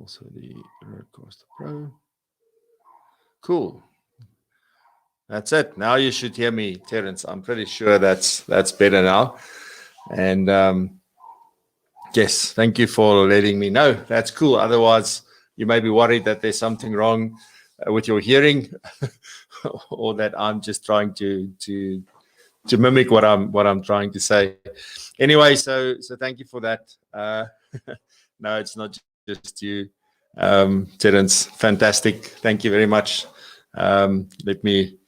Also the Roadcaster Pro. Cool. That's it. Now you should hear me, Terence. I'm pretty sure that's better now. And yes, thank you for letting me know. That's cool. Otherwise, you may be worried that there's something wrong with your hearing, or that I'm just trying to mimic what I'm trying to say. Anyway, so thank you for that. No, it's not just you, Terence. Fantastic. Thank you very much. Let me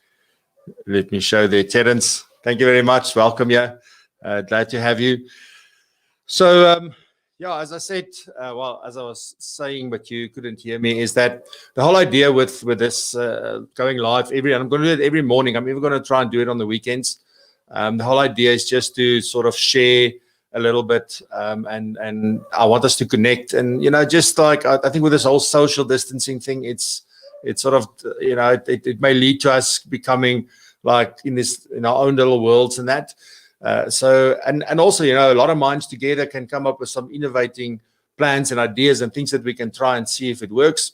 show there, Terence. Thank you very much. Welcome here. Glad to have you. So yeah, as I said, well, as I was saying, but you couldn't hear me, is that the whole idea with this going live I'm going to do it every morning. I'm even going to try and do it on the weekends. The whole idea is just to sort of share a little bit, and I want us to connect. And just like I think with this whole social distancing thing, it's sort of it may lead to us becoming like in our own little worlds and that. So also a lot of minds together can come up with some innovating plans and ideas and things that we can try and see if it works.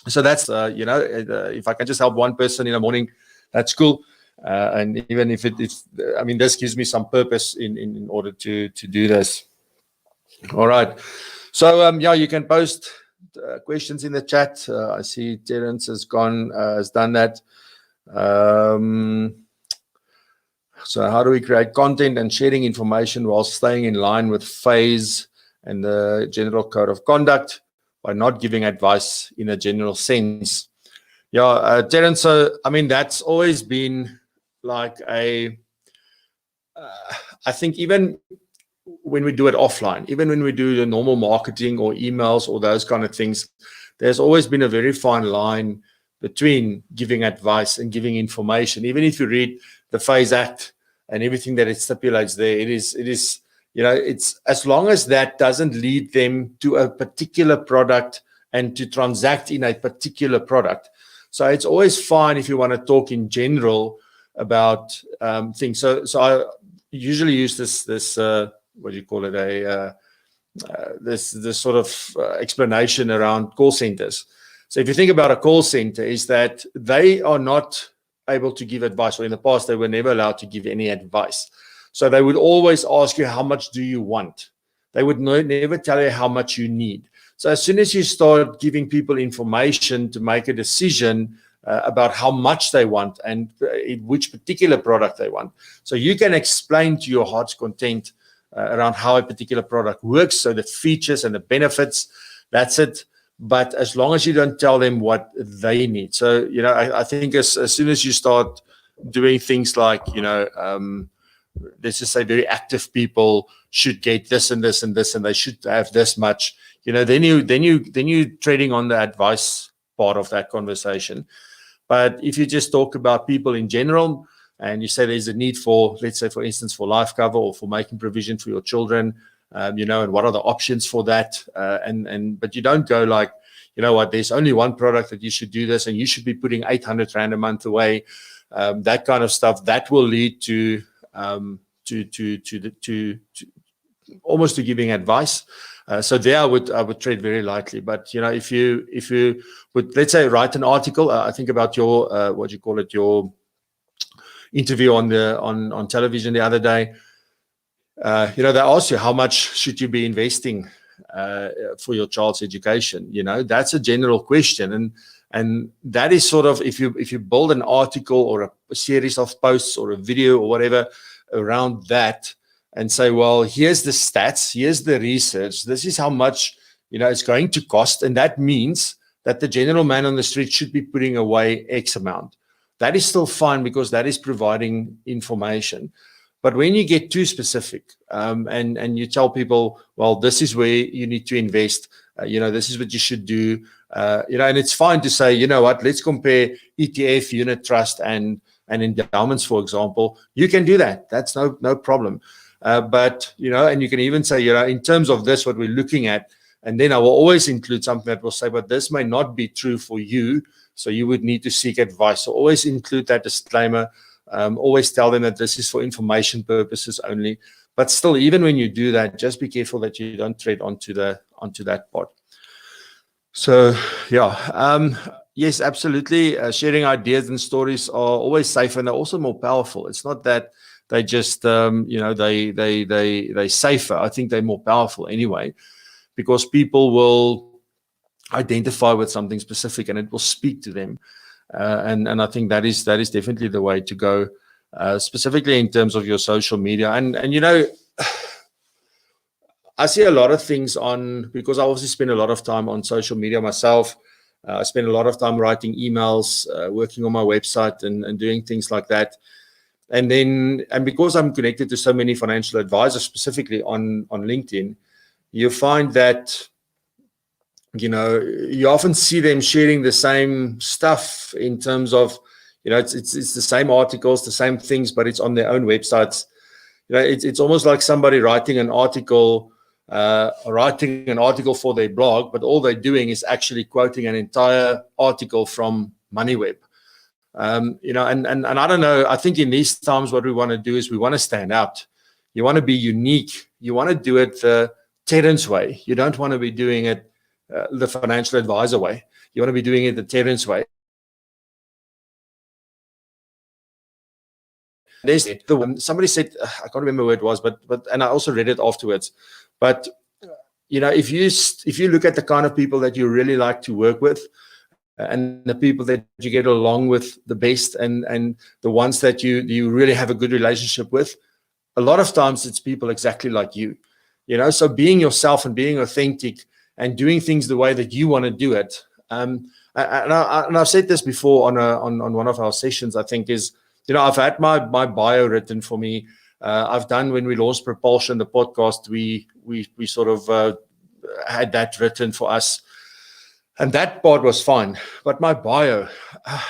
So that's if I can just help one person in the morning, that's cool. And even if I mean, this gives me some purpose in order to do this. All right. So yeah, you can post questions in the chat. I see Terence has done that. So how do we create content and sharing information while staying in line with phase and the general code of conduct by not giving advice in a general sense? Yeah, Terence, so I mean, that's always been like I think even when we do it offline, even when we do the normal marketing or emails or those kind of things, there's always been a very fine line between giving advice and giving information. Even if you read the Phase Act and everything that it stipulates there, it is it's as long as that doesn't lead them to a particular product and to transact in a particular product. So it's always fine if you want to talk in general about things. So I usually use this what do you call it, this sort of explanation around call centers. So if you think about a call center, is that they are not able to give advice, or in the past they were never allowed to give any advice. So they would always ask you, how much do you want? They would never tell you how much you need. So as soon as you start giving people information to make a decision about how much they want and which particular product they want, so you can explain to your heart's content around how a particular product works, so the features and the benefits, that's it. But as long as you don't tell them what they need. So, I think as soon as you start doing things like, let's just say very active people should get this and this and this, and they should have this much, then you're treading on the advice part of that conversation. But if you just talk about people in general, and you say there's a need for, let's say, for instance, for life cover or for making provision for your children, and what are the options for that? But you don't go like, there's only one product that you should do this, and you should be putting 800 Rand a month away. That kind of stuff, that will lead to almost to giving advice. So there I would tread very lightly. But if you would, let's say, write an article, I think about your what do you call it, your interview on television the other day. They ask you how much should you be investing for your child's education. That's a general question, and that is sort of, if you build an article or a series of posts or a video or whatever around that, and say, well, here's the stats, here's the research, this is how much it's going to cost, and that means that the general man on the street should be putting away X amount. That is still fine, because that is providing information. But when you get too specific, and you tell people, well, this is where you need to invest, this is what you should do, and it's fine to say, let's compare ETF, unit trust, and endowments, for example. You can do that. That's no problem. But, and you can even say, in terms of this, what we're looking at, and then I will always include something that will say, but this may not be true for you, so you would need to seek advice. So always include that disclaimer. Always tell them that this is for information purposes only. But still, even when you do that, just be careful that you don't tread onto the onto that part. So yeah, yes, absolutely. Sharing ideas and stories are always safe, and they're also more powerful. It's not that they just they're safer. I think they're more powerful anyway, because people will identify with something specific and it will speak to them. And I think that is definitely the way to go, specifically in terms of your social media. And I see a lot of things because I also spend a lot of time on social media myself. I spend a lot of time writing emails, working on my website and doing things like that. And because I'm connected to so many financial advisors, specifically on LinkedIn, you find that, you often see them sharing the same stuff in terms of, it's the same articles, the same things, but it's on their own websites. It's almost like somebody writing an article for their blog, but all they're doing is actually quoting an entire article from MoneyWeb. And I don't know, I think in these times what we want to do is we want to stand out. You want to be unique. You want to do it the Terence way. You don't want to be doing it the financial advisor way. You want to be doing it the Terence way. There's the one somebody said, I can't remember where it was, but and I also read it afterwards. But if you look at the kind of people that you really like to work with, and the people that you get along with the best, and the ones that you really have a good relationship with, a lot of times it's people exactly like you. So being yourself and being authentic and doing things the way that you want to do it. And I've said this before on one of our sessions, I think, is, I've had my bio written for me. I've done, when we launched Propulsion, the podcast, we sort of had that written for us. And that part was fine. But my bio,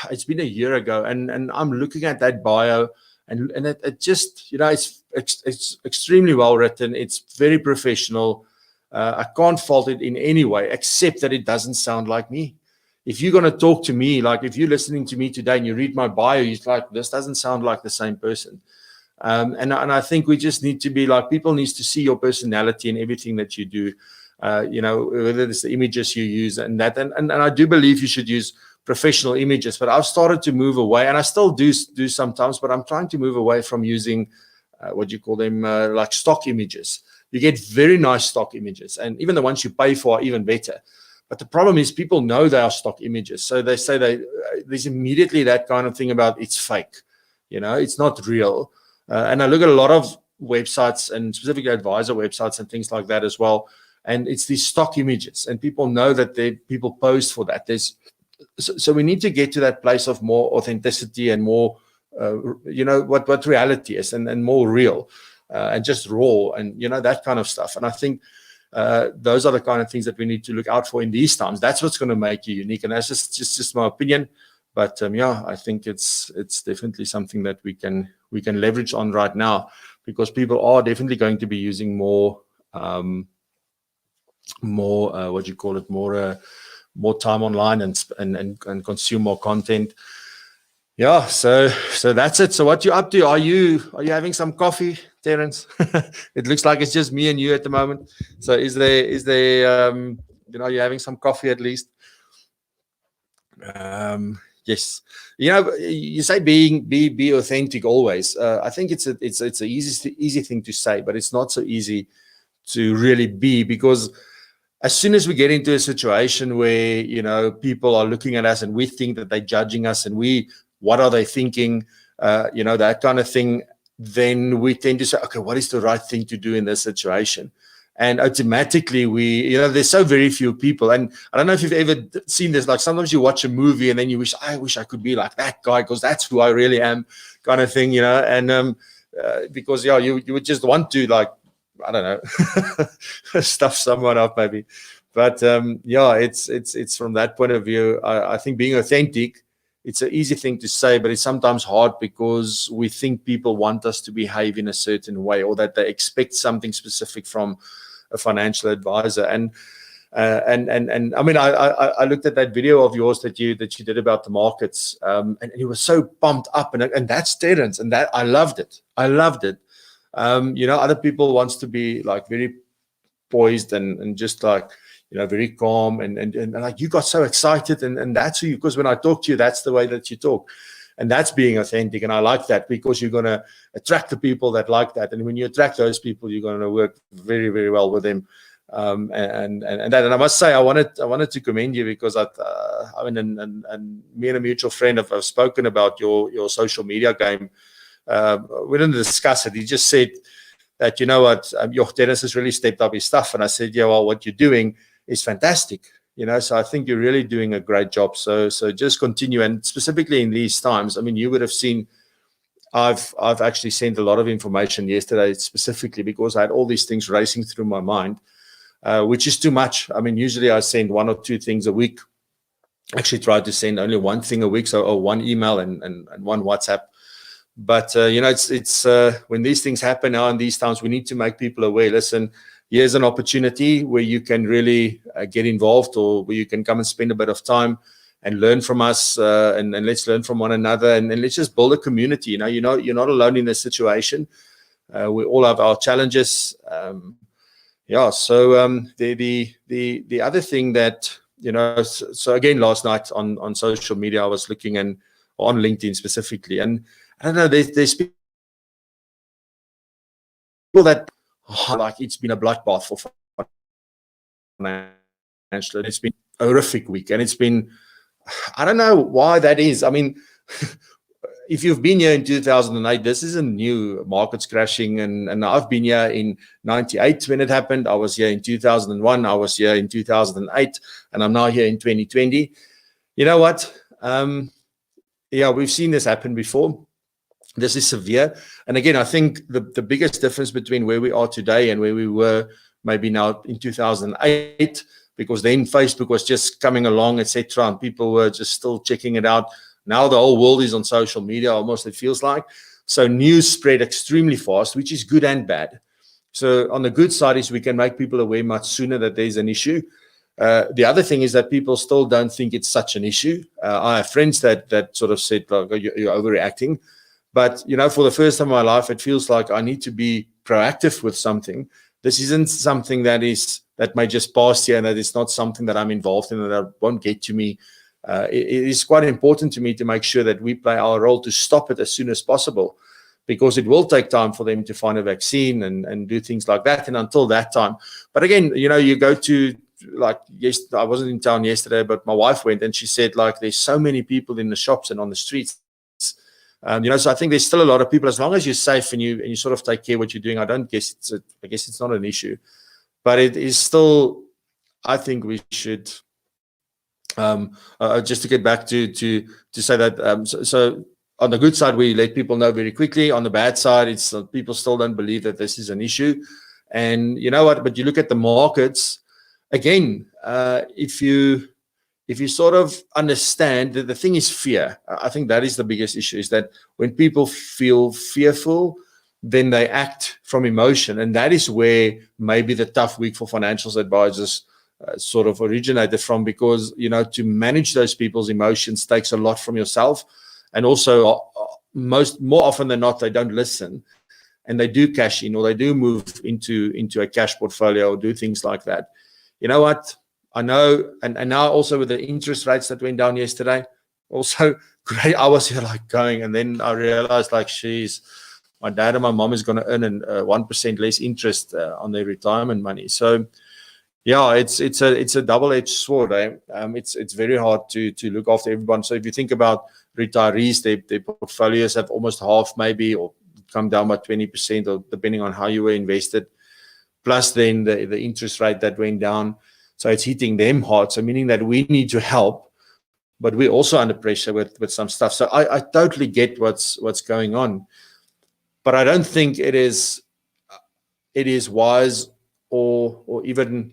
it's been a year ago, and I'm looking at that bio, and it just, it's extremely well written. It's very professional. I can't fault it in any way, except that it doesn't sound like me. If you're going to talk to me, like if you're listening to me today and you read my bio, you're like, this doesn't sound like the same person. And I think we just need to be like, people need to see your personality in everything that you do. Whether it's the images you use and that. And I do believe you should use professional images, but I've started to move away, and I still do sometimes, but I'm trying to move away from using what you call them, like stock images. You get very nice stock images, and even the ones you pay for are even better. But the problem is, people know they are stock images, so they say there's immediately that kind of thing about it's fake, it's not real. And I look at a lot of websites, and specifically advisor websites and things like that as well, and it's these stock images, and people know that people post for that. So we need to get to that place of more authenticity and more, what reality is, and more real. And just raw, and that kind of stuff. And I think those are the kind of things that we need to look out for in these times. That's what's going to make you unique, and that's just my opinion. But I think it's definitely something that we can leverage on right now, because people are definitely going to be using more time online and consume more content. Yeah, so that's it. So what you up to? Are you having some coffee, Terence? It looks like it's just me and you at the moment. So is there are you having some coffee at least? Yes. You say be authentic always. I think it's an easy thing to say, but it's not so easy to really be, because as soon as we get into a situation where people are looking at us and we think that they're judging us, and what are they thinking, that kind of thing, then we tend to say, okay, what is the right thing to do in this situation? And automatically there's so very few people. And I don't know if you've ever seen this, like sometimes you watch a movie and then you wish I could be like that guy, because that's who I really am, kind of thing, and because you would just want to, like, I don't know, stuff someone up maybe. But it's from that point of view, I think being authentic, it's an easy thing to say, but it's sometimes hard, because we think people want us to behave in a certain way, or that they expect something specific from a financial advisor. And I mean, I looked at that video of yours that you did about the markets, and he was so pumped up, and that's Terence, and that I loved it. Other people wants to be like very poised and just like, very calm and like you got so excited and that's who you, because when I talk to you, that's the way that you talk. And that's being authentic. And I like that because you're going to attract the people that like that. And when you attract those people, you're going to work very, very well with them. And I must say, I wanted to commend you because I mean, and me and a mutual friend have spoken about your social media game. We didn't discuss it. He just said that, you know what, Dennis has really stepped up his stuff. And I said, yeah, well, what you're doing is fantastic. So I think you're really doing a great job. So just continue. And specifically in these times, I mean, you would have seen, I've actually sent a lot of information yesterday specifically because I had all these things racing through my mind, which is too much. I mean, usually I send 1 or 2 things a week. Actually try to send only 1 thing a week. So 1 email and 1 WhatsApp. But, it's when these things happen now in these times, we need to make people aware. Listen, here's an opportunity where you can really get involved, or where you can come and spend a bit of time and learn from us, and let's learn from one another, and let's just build a community. You're not alone in this situation. We all have our challenges. So the other thing that, so again, last night on social media, I was looking and on LinkedIn specifically, and I don't know, there's people that, like, it's been a bloodbath for financial. It's been a horrific week, and it's been, I don't know why that is. I mean, if you've been here in 2008, this isn't new. Markets crashing, and I've been here in 98 when it happened. I was here in 2001. I was here in 2008, and I'm now here in 2020. You know what? We've seen this happen before. This is severe. And again, I think the biggest difference between where we are today and where we were maybe now in 2008, because then Facebook was just coming along, etc., and people were just still checking it out. Now the whole world is on social media, almost, it feels like. So news spread extremely fast, which is good and bad. So on the good side is we can make people aware much sooner that there's an issue. The other thing is that people still don't think it's such an issue. I have friends that sort of said, like, you're overreacting. But, for the first time in my life, it feels like I need to be proactive with something. This isn't something that may just pass here, and that it's not something that I'm involved in and that won't get to me. It is quite important to me to make sure that we play our role to stop it as soon as possible, because it will take time for them to find a vaccine and do things like that. And until that time, but again, you go to, like, yes, I wasn't in town yesterday, but my wife went, and she said, like, there's so many people in the shops and on the streets. So I think there's still a lot of people, as long as you're safe and you sort of take care of what you're doing. I guess it's not an issue, but it is still, I think we should, just to get back to say that, so on the good side, we let people know very quickly. On the bad side, it's people still don't believe that this is an issue. And you know what, but you look at the markets again, if you sort of understand that the thing is fear. I think that is the biggest issue, is that when people feel fearful, then they act from emotion. And that is where maybe the tough week for financial advisors sort of originated from, because, to manage those people's emotions takes a lot from yourself. And also, more often than not, they don't listen, and they do cash in, or they do move into a cash portfolio, or do things like that. You know what? I know, and now also with the interest rates that went down yesterday, also great. I was here like going, and then I realized, like, geez, my dad and my mom is going to earn 1% less interest on their retirement money. So, yeah, it's a double-edged sword. It's very hard to look after everyone. So if you think about retirees, their portfolios have almost half, maybe, or come down by 20%, or depending on how you were invested. Plus, then the interest rate that went down. So it's hitting them hard. So meaning that we need to help, but we're also under pressure with some stuff. So I totally get what's going on, but I don't think it is wise or even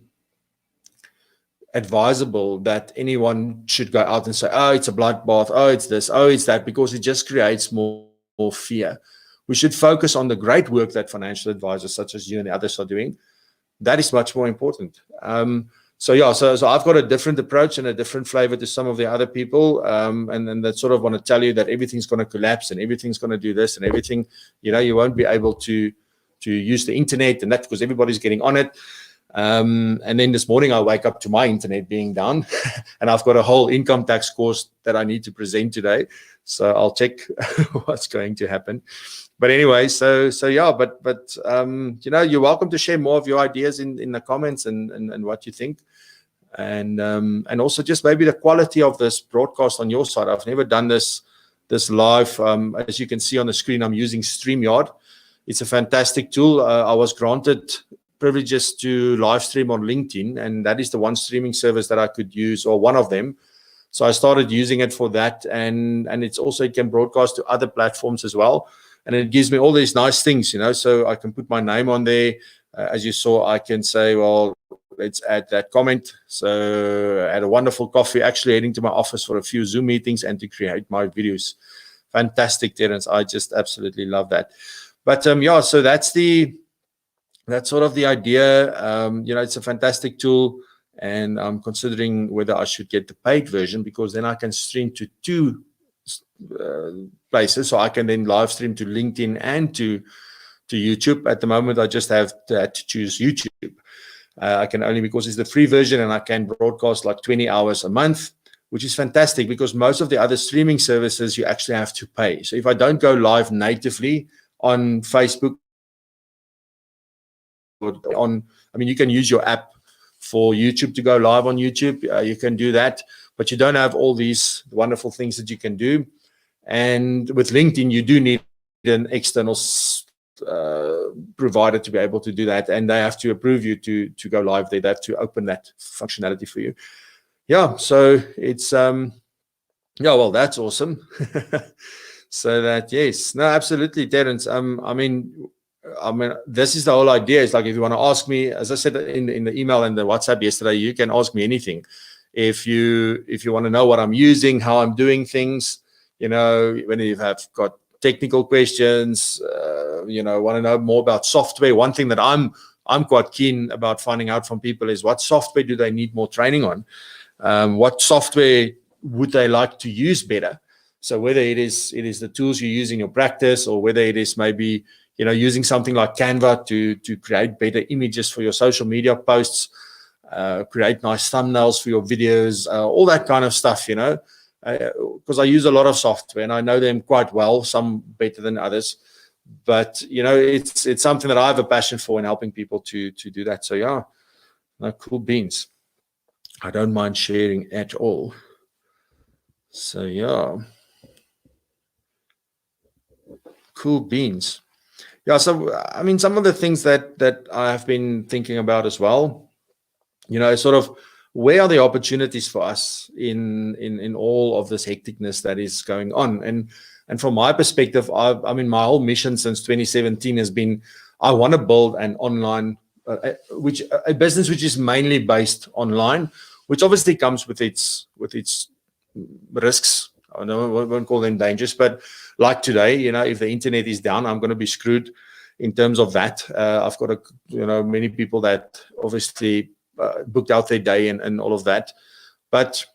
advisable that anyone should go out and say, oh, it's a bloodbath, oh, it's this, oh, it's that, because it just creates more fear. We should focus on the great work that financial advisors such as you and the others are doing. That is much more important. So I've got a different approach and a different flavor to some of the other people, and that sort of want to tell you that everything's going to collapse and everything's going to do this and everything. You won't be able to use the internet and that, because everybody's getting on it. And then this morning I wake up to my internet being down and I've got a whole income tax course that I need to present today. So I'll check what's going to happen. But anyway, so yeah, but you know, you're welcome to share more of your ideas in the comments and what you think. And also just maybe the quality of this broadcast on your side. I've never done this live. As you can see on the screen, I'm using StreamYard. It's a fantastic tool. I was granted privileges to live stream on LinkedIn, and that is the one streaming service that I could use, or one of them. So I started using it for that, and it's also, it can broadcast to other platforms as well. And it gives me all these nice things, you know, so I can put my name on there. As you saw, I can say, well, let's add that comment. So I had a wonderful coffee, actually heading to my office for a few Zoom meetings and to create my videos. Fantastic, Terence. I just absolutely love that. But yeah, so that's sort of the idea. You know, it's a fantastic tool, and I'm considering whether I should get the paid version, because then I can stream to two places. So I can then live stream to LinkedIn and to YouTube. At the moment, I just have to choose YouTube. I can only, because it's the free version, and I can broadcast like 20 hours a month, which is fantastic, because most of the other streaming services you actually have to pay. So if I don't go live natively on Facebook, I mean, you can use your app for YouTube to go live on YouTube. You can do that, but you don't have all these wonderful things that you can do. And with LinkedIn, you do need an external provider to be able to do that, and they have to approve you to go live there. They have to open that functionality for you. Yeah, so it's yeah, well, that's awesome. So that, yes, no, absolutely, Terence. I mean, this is the whole idea. It's like, if you want to ask me, as I said in the email and the WhatsApp yesterday, you can ask me anything. If you want to know what I'm using, how I'm doing things, you know, when you have got technical questions, you know, want to know more about software. One thing that I'm quite keen about finding out from people is, what software do they need more training on? What software would they like to use better? So whether it is the tools you use in your practice, or whether it is maybe, you know, using something like Canva to create better images for your social media posts, create nice thumbnails for your videos, all that kind of stuff, you know, because I use a lot of software and I know them quite well, some better than others. But, you know, it's something that I have a passion for in helping people to do that. So, yeah, no, cool beans. I don't mind sharing at all. So, yeah. Cool beans. Yeah, so I mean, some of the things that I have been thinking about as well, you know, sort of, where are the opportunities for us in all of this hecticness that is going on? And from my perspective, I mean, my whole mission since 2017 has been, I want to build an online, a business which is mainly based online, which obviously comes with its risks. I won't call them dangers, but like today, you know, if the internet is down, I'm going to be screwed in terms of that. I've got many people that obviously booked out their day and all of that. But,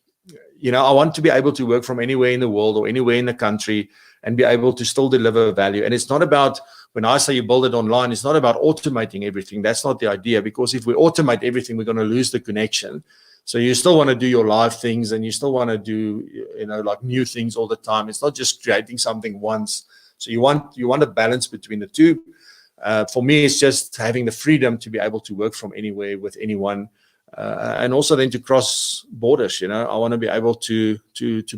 you know, I want to be able to work from anywhere in the world or anywhere in the country and be able to still deliver value. And it's not about, when I say you build it online, it's not about automating everything. That's not the idea, because if we automate everything, we're going to lose the connection. So you still want to do your live things, and you still want to do, you know, like new things all the time. It's not just creating something once. So you want a balance between the two. For me, it's just having the freedom to be able to work from anywhere with anyone, and also then to cross borders. You know, I want to be able to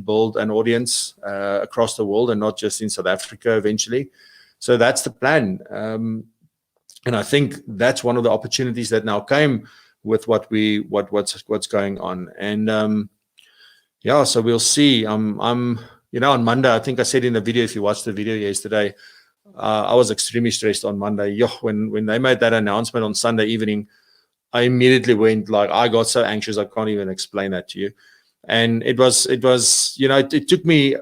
build an audience across the world, and not just in South Africa eventually. So that's the plan, and I think that's one of the opportunities that now came with what's going on. And yeah, so we'll see. I'm you know, on Monday, I think I said in the video, if you watched the video yesterday, I was extremely stressed on Monday. When they made that announcement on Sunday evening, I immediately went, like, I got so anxious, I can't even explain that to you. And it was, you know, it took me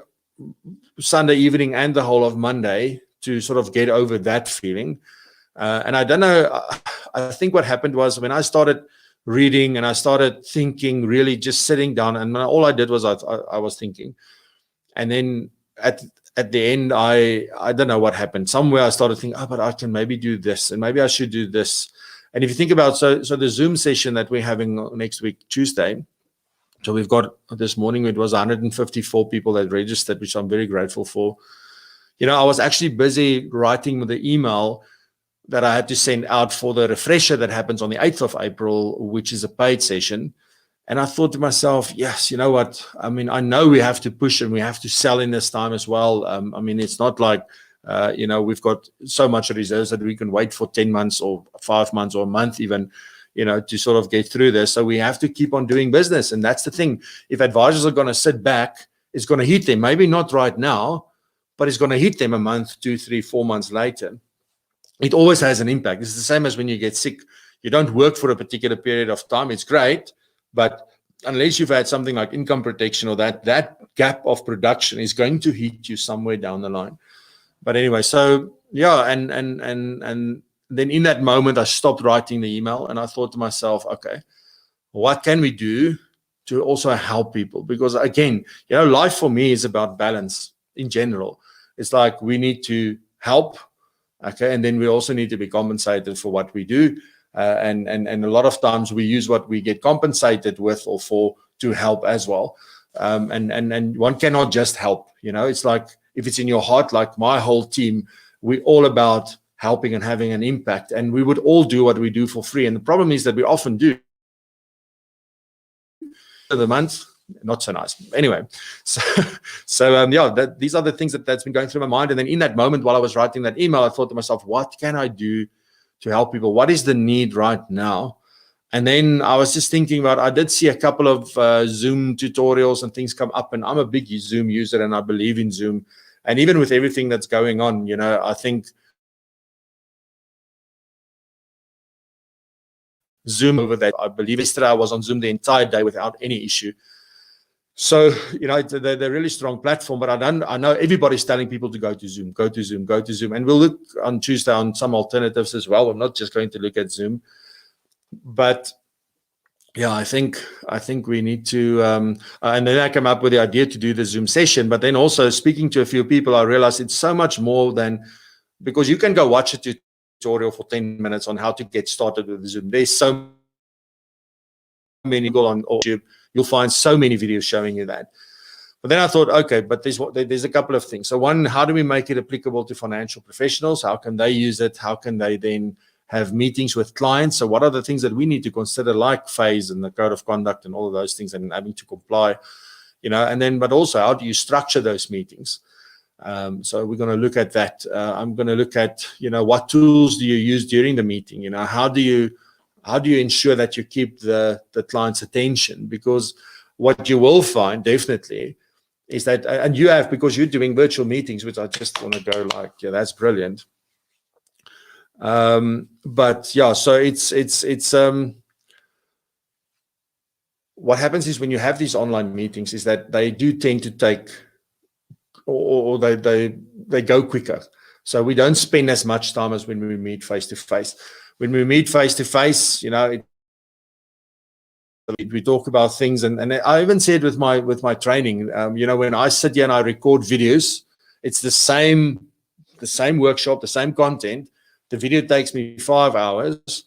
Sunday evening and the whole of Monday to sort of get over that feeling. And I don't know, I think what happened was, when I started reading and I started thinking, really just sitting down, and all I did was I was thinking. And then at the end, I don't know what happened. Somewhere I started thinking, but I can maybe do this, and maybe I should do this. And if you think about, so the Zoom session that we're having next week, Tuesday, so we've got this morning, it was 154 people that registered, which I'm very grateful for. You know, I was actually busy writing the email that I had to send out for the refresher that happens on the 8th of April, which is a paid session. And I thought to myself, yes, you know what? I mean, I know we have to push and we have to sell in this time as well. I mean, it's not like, you know, we've got so much reserves that we can wait for 10 months or 5 months or a month even, you know, to sort of get through this. So we have to keep on doing business. And that's the thing. If advisors are going to sit back, it's going to hit them. Maybe not right now, but it's going to hit them a month, 2, 3, 4 months later. It always has an impact. It's the same as when you get sick. You don't work for a particular period of time. It's great, but unless you've had something like income protection or that gap of production is going to hit you somewhere down the line. But anyway, so yeah, and then in that moment, I stopped writing the email and I thought to myself, okay, what can we do to also help people? Because again, you know, life for me is about balance in general. It's like we need to help, okay, and then we also need to be compensated for what we do. And a lot of times we use what we get compensated with or for to help as well. And one cannot just help, you know, it's like if it's in your heart, like my whole team, we're all about helping and having an impact. And we would all do what we do for free. And the problem is that we often do the month, not so nice. Anyway, so yeah, these are the things that's been going through my mind. And then in that moment, while I was writing that email, I thought to myself, what can I do to help people? What is the need right now? And then I was just thinking about, I did see a couple of Zoom tutorials and things come up, and I'm a big Zoom user and I believe in Zoom. And even with everything that's going on, you know, I think Zoom over that, I believe yesterday I was on Zoom the entire day without any issue. So, you know, they're a really strong platform, but I know everybody's telling people to go to Zoom, go to Zoom, go to Zoom. And we'll look on Tuesday on some alternatives as well. I'm not just going to look at Zoom. But yeah, I think we need to, and then I came up with the idea to do the Zoom session. But then also speaking to a few people, I realized it's so much more than, because you can go watch a tutorial for 10 minutes on how to get started with Zoom. There's so many, go on YouTube, you'll find so many videos showing you that. But then I thought, okay, but there's a couple of things. So one, how do we make it applicable to financial professionals? How can they use it? How can they then have meetings with clients? So what are the things that we need to consider, like phase and the code of conduct and all of those things and having to comply, you know, and then, but also how do you structure those meetings? So we're going to look at that. I'm going to look at, you know, what tools do you use during the meeting? You know, how do you ensure that you keep the client's attention? Because what you will find definitely is that, and you have, because you're doing virtual meetings, which I just want to go like, yeah, that's brilliant. But yeah, so it's what happens is when you have these online meetings is that they do tend to take, or they go quicker. So we don't spend as much time as when we meet face to face. When we meet face to face, you know, we talk about things, and I even said with my training, you know, when I sit here and I record videos, it's the same workshop, the same content. The video takes me 5 hours.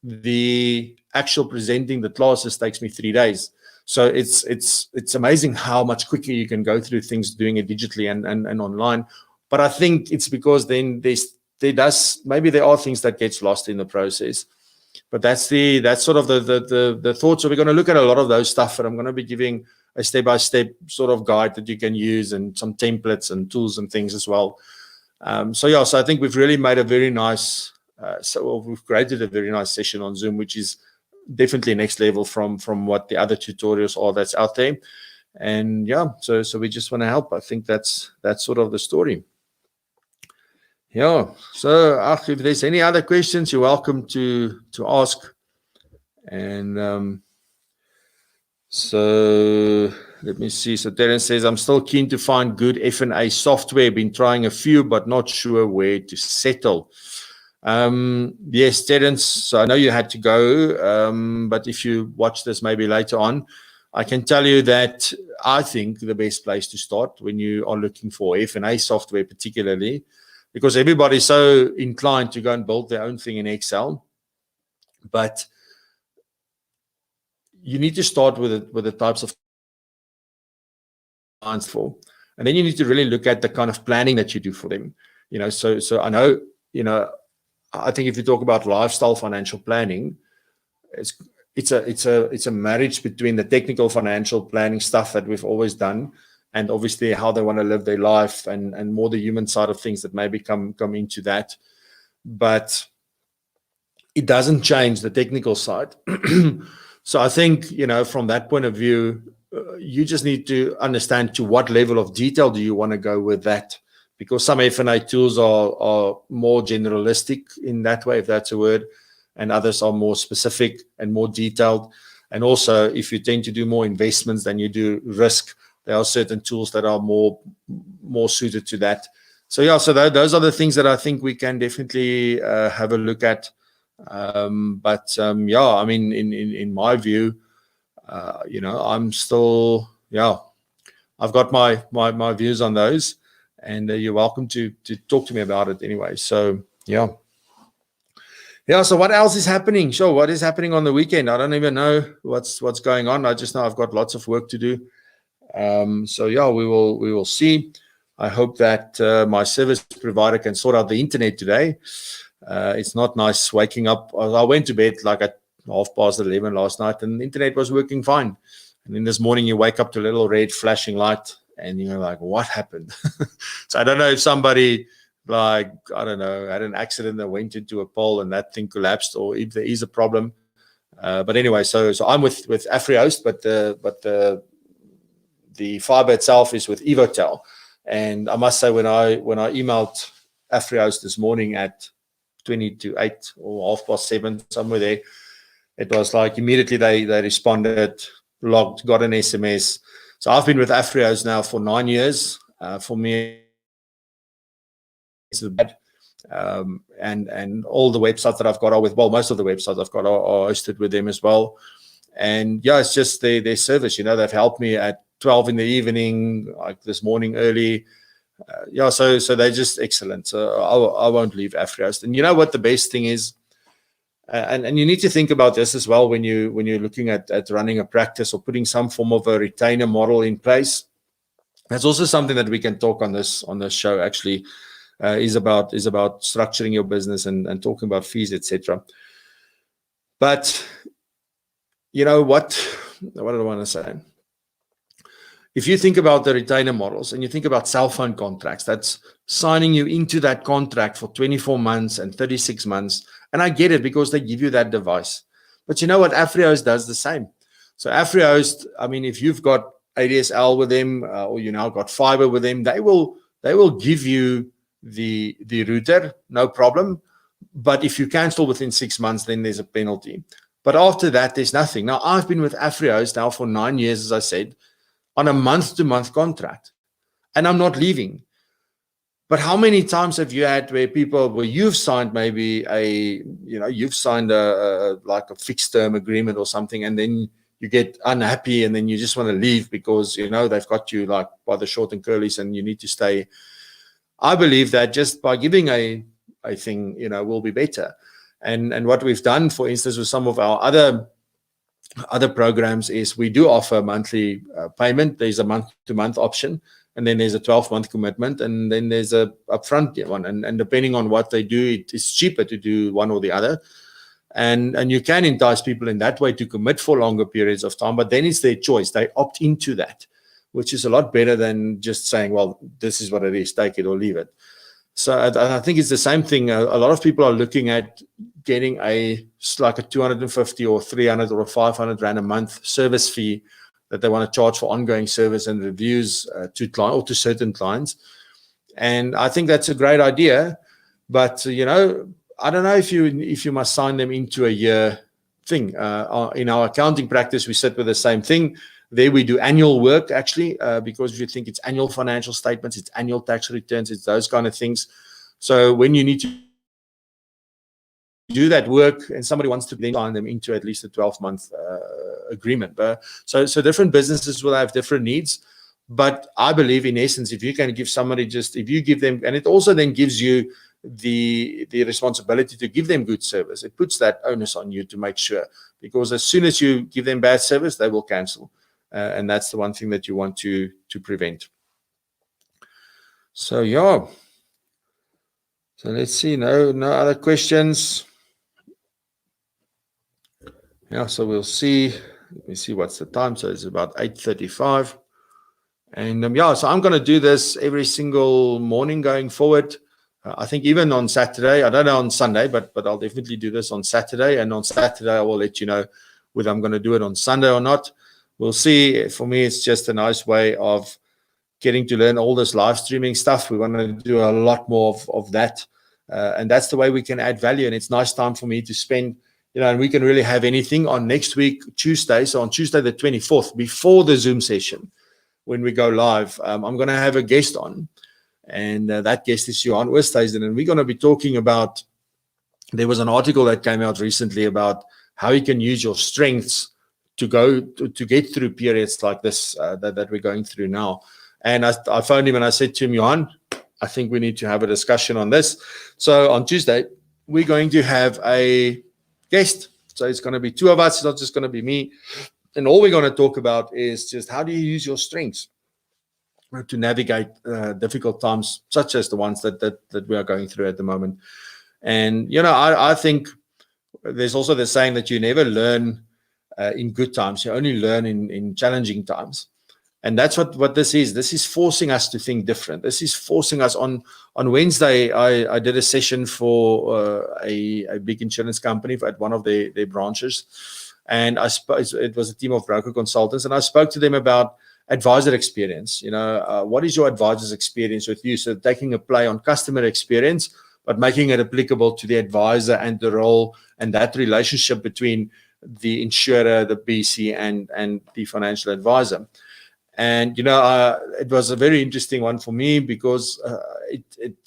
The actual presenting the classes takes me 3 days. So it's amazing how much quicker you can go through things doing it digitally and online. But I think it's because then maybe there are things that gets lost in the process. But that's sort of the thought. So we're going to look at a lot of those stuff, and I'm going to be giving a step-by-step sort of guide that you can use, and some templates and tools and things as well. So yeah, so I think we've really made a very nice, we've created a very nice session on Zoom, which is definitely next level from what the other tutorials are that's out there. And yeah, so we just want to help. I think that's sort of the story. Yeah, so if there's any other questions, you're welcome to ask. And so let me see. So Terence says, I'm still keen to find good F&A software. Been trying a few, but not sure where to settle. Yes, Terence, so I know you had to go, but if you watch this maybe later on, I can tell you that I think the best place to start when you are looking for F&A software particularly, because everybody's so inclined to go and build their own thing in Excel. But you need to start with the types of clients for, and then you need to really look at the kind of planning that you do for them. So I know, I think if you talk about lifestyle financial planning, it's a marriage between the technical financial planning stuff that we've always done, and obviously how they want to live their life, and more the human side of things that maybe come into that. But it doesn't change the technical side. So I think, from that point of view, you just need to understand to what level of detail do you want to go with that, because some F&A tools are more generalistic in that way, if that's a word, and others are more specific and more detailed. And also, if you tend to do more investments than you do risk, there are certain tools that are more suited to that. So yeah, so those are the things that I think we can definitely have a look at. Yeah, I mean, in my view, I'm still, I've got my views on those, and you're welcome to talk to me about it anyway. So yeah. So what else is happening? Sure, what is happening on the weekend? I don't even know what's going on. I just know I've got lots of work to do. So yeah, we will see. I hope that my service provider can sort out the internet today. It's not nice waking up. I went to bed like at 11:30 last night, and the internet was working fine. And then this morning you wake up to a little red flashing light, and you're like, what happened? So I don't know if somebody, I don't know, had an accident that went into a pole and that thing collapsed, or if there is a problem. But anyway, so I'm with AfriHost, but the fiber itself is with Evotel. And I must say, when I emailed AfriHost this morning at 20 to 8 or 7:30, somewhere there, it was like immediately they responded, logged, got an SMS. So I've been with AfriHost now for 9 years. For me, it's bad. And all the websites that I've got are with, most of the websites I've got are hosted with them as well. And yeah, it's just their service. They've helped me at 12 in the evening, like this morning early. So they're just excellent. So I won't leave AfriHost. And you know what the best thing is, and you need to think about this as well when you're looking at running a practice or putting some form of a retainer model in place. That's also something that we can talk on this show. Actually, is about structuring your business and talking about fees, etc. But what do I want to say? If you think about the retainer models and you think about cell phone contracts, that's signing you into that contract for 24 months and 36 months. And I get it, because they give you that device. But you know what? AfriHost does the same. So AfriHost, I mean, if you've got ADSL with them, or you now got fiber with them, they will give you the router, no problem. But if you cancel within 6 months, then there's a penalty. But after that, there's nothing. Now, I've been with AfriHost now for 9 years, as I said, on a month-to-month contract, and I'm not leaving. But how many times have you had where you've signed maybe you've signed a fixed term agreement or something, and then you get unhappy and then you just want to leave because, they've got you like by the short and curlies and you need to stay. I believe that just by giving a thing, will be better. And what we've done, for instance, with some of our other programs is we do offer monthly payment. There's a month-to-month option, and then there's a 12-month commitment, and then there's a upfront one. And depending on what they do, it's cheaper to do one or the other. And you can entice people in that way to commit for longer periods of time, but then it's their choice. They opt into that, which is a lot better than just saying, well, this is what it is, take it or leave it. So I think it's the same thing. A lot of people are looking at getting a 250 or 300 or 500 Rand a month service fee that they want to charge for ongoing service and reviews to client or to certain clients. And I think that's a great idea. But, I don't know if you must sign them into a year thing. In our accounting practice, we sit with the same thing. There we do annual work, actually, because if you think it's annual financial statements, it's annual tax returns, it's those kind of things. So when you need to do that work and somebody wants to then sign them into at least a 12-month agreement. So different businesses will have different needs. But I believe, in essence, if you can give somebody if you give them, and it also then gives you the responsibility to give them good service. It puts that onus on you to make sure, because as soon as you give them bad service, they will cancel. And that's the one thing that you want to prevent. So yeah. So let's see. No other questions. Yeah, so we'll see. Let me see what's the time. So it's about 8:35. And yeah, so I'm going to do this every single morning going forward. I think even on Saturday, I don't know on Sunday, but I'll definitely do this on Saturday. And on Saturday, I will let you know whether I'm going to do it on Sunday or not. We'll see. For me, it's just a nice way of getting to learn all this live streaming stuff. We want to do a lot more of that. And that's the way we can add value. And it's nice time for me to spend, and we can really have anything on next week, Tuesday. So on Tuesday, the 24th, before the Zoom session, when we go live, I'm going to have a guest on. And that guest is Johan Oosthuizen. And we're going to be talking about, there was an article that came out recently about how you can use your strengths to get through periods like this that we're going through now. And I phoned him and I said to him, Johan, I think we need to have a discussion on this. So on Tuesday, we're going to have a guest. So it's going to be two of us. It's not just going to be me. And all we're going to talk about is just how do you use your strengths to navigate difficult times, such as the ones that we are going through at the moment. And, I think there's also the saying that you never learn in good times. You only learn in challenging times. And that's what this is. This is forcing us to think different. This is forcing us on Wednesday. I did a session for a big insurance company at one of their branches. And it was a team of broker consultants. And I spoke to them about advisor experience. What is your advisor's experience with you? So taking a play on customer experience, but making it applicable to the advisor and the role and that relationship between the insurer, the BC, and the financial advisor. And, it was a very interesting one for me because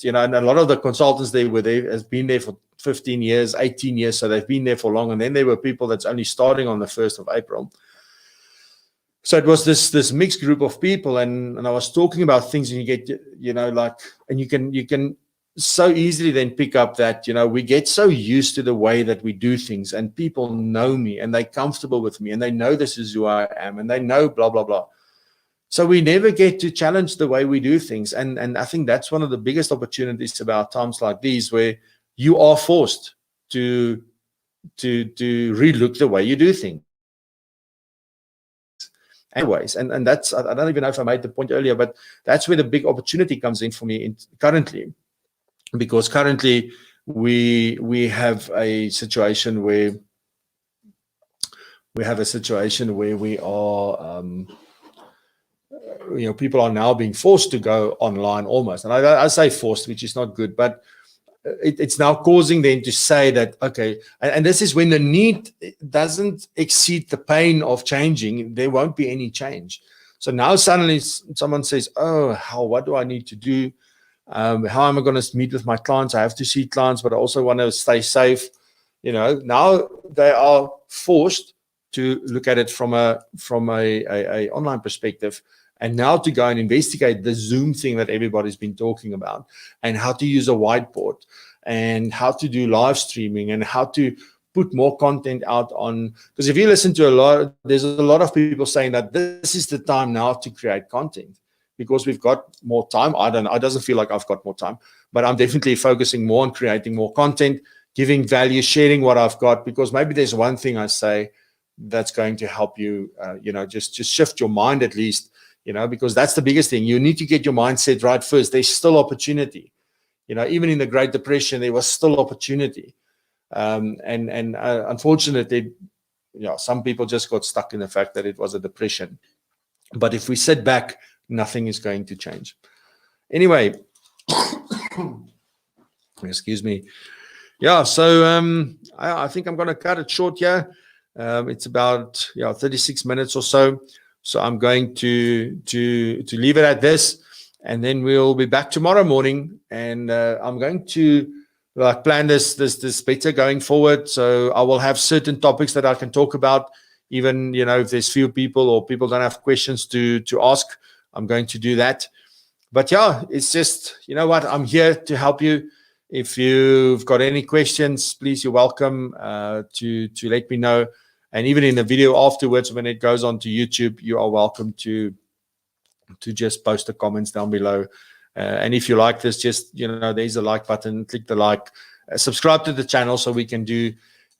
and a lot of the consultants has been there for 15 years, 18 years. So they've been there for long. And then there were people that's only starting on the 1st of April. So it was this mixed group of people. And I was talking about things and you get, and you can so easily then pick up that, we get so used to the way that we do things and people know me and they're comfortable with me and they know this is who I am and they know blah, blah, blah. So we never get to challenge the way we do things. And I think that's one of the biggest opportunities about times like these, where you are forced to relook the way you do things. Anyways, and that's, I don't even know if I made the point earlier, but that's where the big opportunity comes in for me currently. Because currently we have a situation where we are people are now being forced to go online almost. And I say forced, which is not good, but it's now causing them to say that, okay, and this is when the need doesn't exceed the pain of changing, there won't be any change. So now suddenly someone says, oh, what do I need to do? How am I going to meet with my clients? I have to see clients, but I also want to stay safe. Now they are forced to look at it from a online perspective. And now to go and investigate the Zoom thing that everybody's been talking about, and how to use a whiteboard, and how to do live streaming, and how to put more content out on. Because if you listen to there's a lot of people saying that this is the time now to create content because we've got more time. It doesn't feel like I've got more time, but I'm definitely focusing more on creating more content, giving value, sharing what I've got, because maybe there's one thing I say that's going to help you, just shift your mind at least. Because that's the biggest thing. You need to get your mindset right first. There's still opportunity. Even in the Great Depression, there was still opportunity. And unfortunately, some people just got stuck in the fact that it was a depression. But if we sit back, nothing is going to change. Anyway, excuse me. Yeah, so I think I'm going to cut it short here. It's about 36 minutes or so. So I'm going to leave it at this, and then we'll be back tomorrow morning. And I'm going to plan this better going forward. So I will have certain topics that I can talk about, even if there's few people or people don't have questions to ask. I'm going to do that. But yeah, it's just, I'm here to help you if you've got any questions, please, you're welcome to let me know. And even in the video afterwards, when it goes on to YouTube, you are welcome to just post the comments down below. And if you like this, just, there's a like button, click the like, subscribe to the channel so we can do.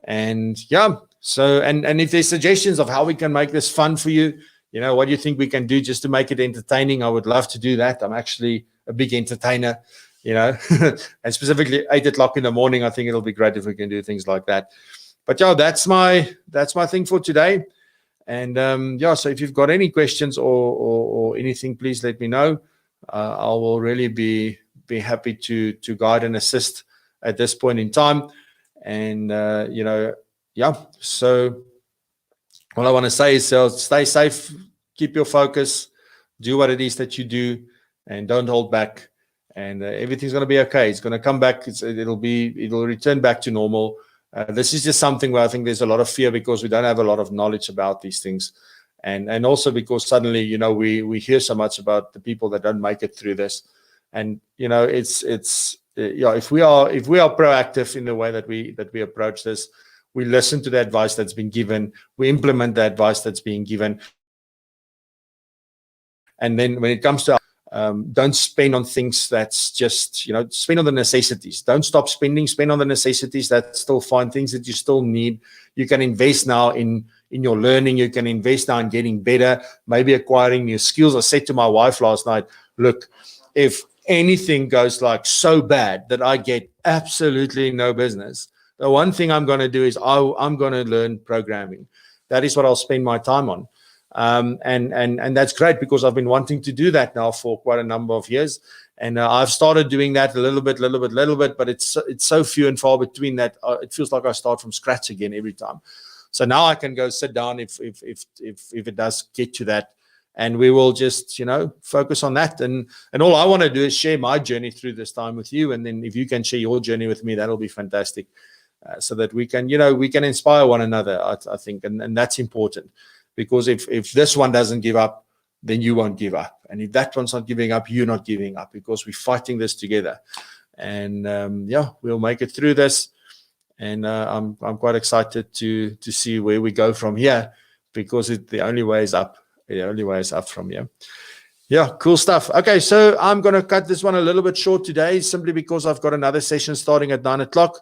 And yeah, so, and if there's suggestions of how we can make this fun for you, what do you think we can do just to make it entertaining? I would love to do that. I'm actually a big entertainer, and specifically 8 o'clock in the morning, I think it'll be great if we can do things like that. But yeah, that's my thing for today. And so if you've got any questions or anything, please let me know. I will really be happy to guide and assist at this point in time. And so all I want to say is stay safe, keep your focus, do what it is that you do, and don't hold back. And everything's going to be okay. It's going to come back. It'll return back to normal. This is just something where I think there's a lot of fear because we don't have a lot of knowledge about these things. And also because suddenly, we hear so much about the people that don't make it through this. And, if we are proactive in the way that we approach this, we listen to the advice that's been given, we implement the advice that's being given. And then when it comes to don't spend on things that's just, spend on the necessities. Don't stop spending, spend on the necessities. That's still fine, things that you still need. You can invest now in your learning. You can invest now in getting better, maybe acquiring new skills. I said to my wife last night, look, if anything goes like so bad that I get absolutely no business, the one thing I'm going to do is I'm going to learn programming. That is what I'll spend my time on. And that's great because I've been wanting to do that now for quite a number of years. And I've started doing that a little bit, but it's so few and far between that it feels like I start from scratch again every time. So now I can go sit down if it does get to that, and we will just, focus on that. And all I want to do is share my journey through this time with you. And then if you can share your journey with me, that'll be fantastic. So that we can, we can inspire one another, I think. And that's important. Because if this one doesn't give up, then you won't give up. And if that one's not giving up, you're not giving up, because we're fighting this together. And we'll make it through this. And I'm quite excited to see where we go from here, because the only way is up. The only way is up from here. Yeah, cool stuff. Okay, so I'm going to cut this one a little bit short today, simply because I've got another session starting at 9 o'clock.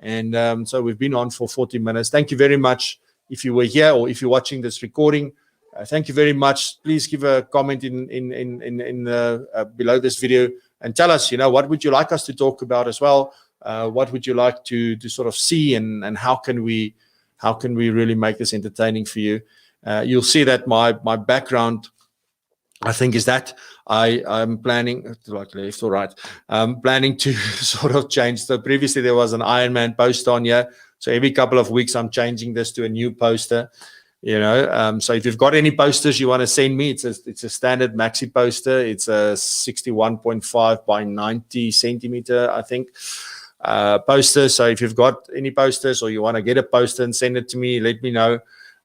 And so we've been on for 40 minutes. Thank you very much. If you were here or if you're watching this recording, thank you very much. Please give a comment in below this video and tell us, what would you like us to talk about as well? What would you like to sort of see, and how can we really make this entertaining for you? You'll see that my background, I think, is that I'm planning, like left or right, I'm planning to sort of change. So previously there was an Ironman poster on here. So every couple of weeks I'm changing this to a new poster, So if you've got any posters you want to send me, it's a standard maxi poster. It's a 61.5 by 90 centimeter, I think, poster. So if you've got any posters or you want to get a poster and send it to me, let me know.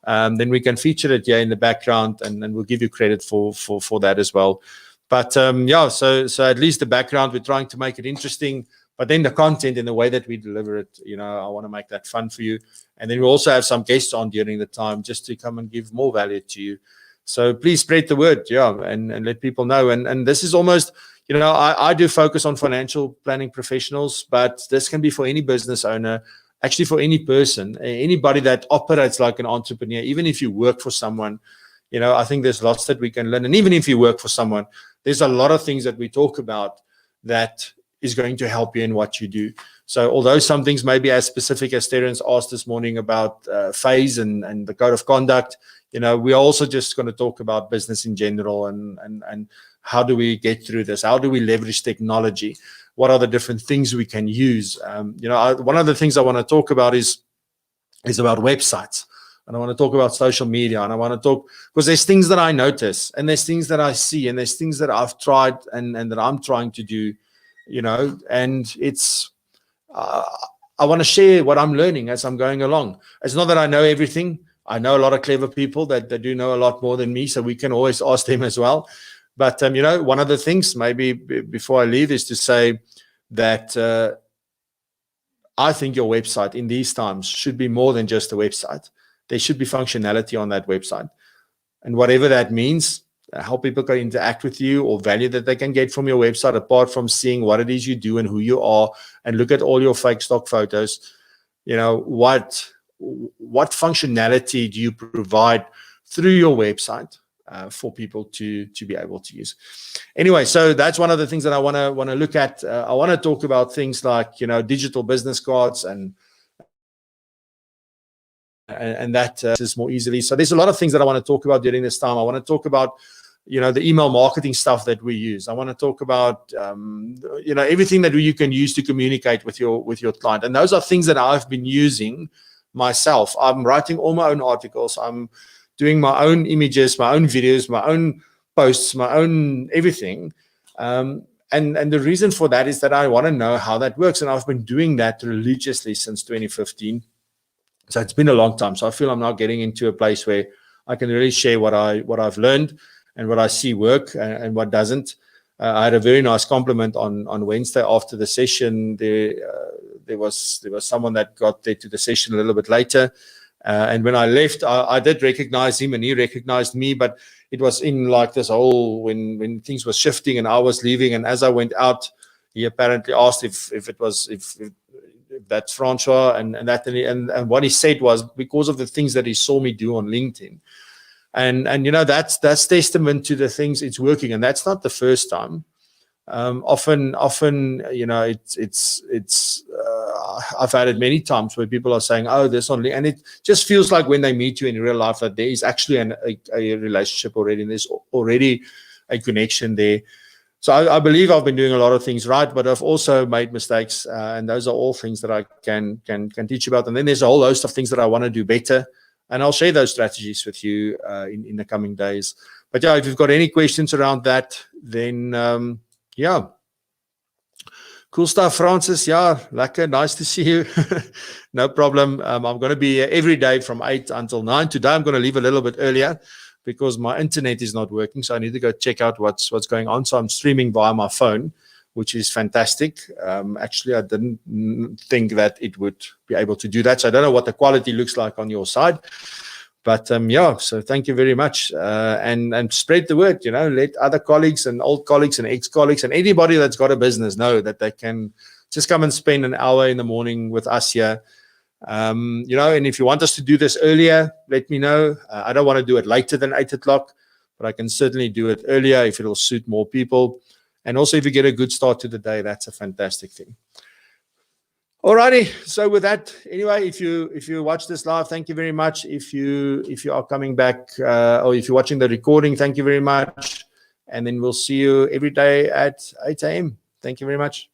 Then we can feature it here in the background, and we'll give you credit for that as well. But so at least the background, we're trying to make it interesting. But then the content and the way that we deliver it, I want to make that fun for you. And then we also have some guests on during the time just to come and give more value to you. So please spread the word, and let people know. And this is almost, I do focus on financial planning professionals, but this can be for any business owner, actually for any person, anybody that operates like an entrepreneur. Even if you work for someone, I think there's lots that we can learn. And even if you work for someone, there's a lot of things that we talk about that is going to help you in what you do. So although some things may be as specific as Terence asked this morning about phase and the code of conduct, we're also just going to talk about business in general and how do we get through this? How do we leverage technology? What are the different things we can use? One of the things I want to talk about is about websites. And I want to talk about social media, and I want to talk, because there's things that I notice, and there's things that I see, and there's things that I've tried and that I'm trying to do, and it's, I want to share what I'm learning as I'm going along. It's not that I know everything. I know a lot of clever people that do know a lot more than me, so we can always ask them as well. But, one of the things maybe before I leave is to say that I think your website in these times should be more than just a website. There should be functionality on that website. And whatever that means, how people can interact with you or value that they can get from your website, apart from seeing what it is you do and who you are, and look at all your fake stock photos. You know, what functionality do you provide through your website for people to be able to use? Anyway, so that's one of the things that I want to look at. I want to talk about things like, you know, digital business cards and that is more easily. So there's a lot of things that I want to talk about during this time. I want to talk about, you know, the email marketing stuff that we use. I want to talk about, you know, everything that you can use to communicate with your client. And those are things that I've been using myself. I'm writing all my own articles. I'm doing my own images, my own videos, my own posts, my own everything. And the reason for that is that I want to know how that works. And I've been doing that religiously since 2015. So it's been a long time. So I feel I'm now getting into a place where I can really share what I've learned and what I see work and what doesn't. I had a very nice compliment on Wednesday after the session. There was someone that got there to the session a little bit later. And when I left, I did recognize him and he recognized me, but it was in like this whole, when things were shifting and I was leaving. And as I went out, he apparently asked if that's Francois and what he said was because of the things that he saw me do on LinkedIn. And you know, that's testament to the things it's working. And that's not the first time. Often, you know, I've had it many times where people are saying, oh, this only, and it just feels like when they meet you in real life that there is actually a relationship already, and there's already a connection there. So I believe I've been doing a lot of things right, but I've also made mistakes, and those are all things that I can teach about. And then there's a whole host of things that I want to do better, and I'll share those strategies with you in the coming days. But yeah, if you've got any questions around that, then yeah. Cool stuff, Francis. Yeah, lekker. Nice to see you. No problem. I'm going to be here every day from 8 until 9. Today I'm going to leave a little bit earlier because my internet is not working. So I need to go check out what's going on. So I'm streaming via my phone, which is fantastic. Actually, I didn't think that it would be able to do that. So I don't know what the quality looks like on your side. But yeah, so thank you very much. And spread the word, you know, let other colleagues and old colleagues and ex-colleagues and anybody that's got a business know that they can just come and spend an hour in the morning with us here. You know, and if you want us to do this earlier, let me know. I don't want to do it later than 8 o'clock, but I can certainly do it earlier if it'll suit more people. And also if you get a good start to the day, that's a fantastic thing. Alrighty, so with that, anyway, if you watch this live, thank you very much. If you are coming back or if you're watching the recording, thank you very much. And then we'll see you every day at 8 a.m. Thank you very much.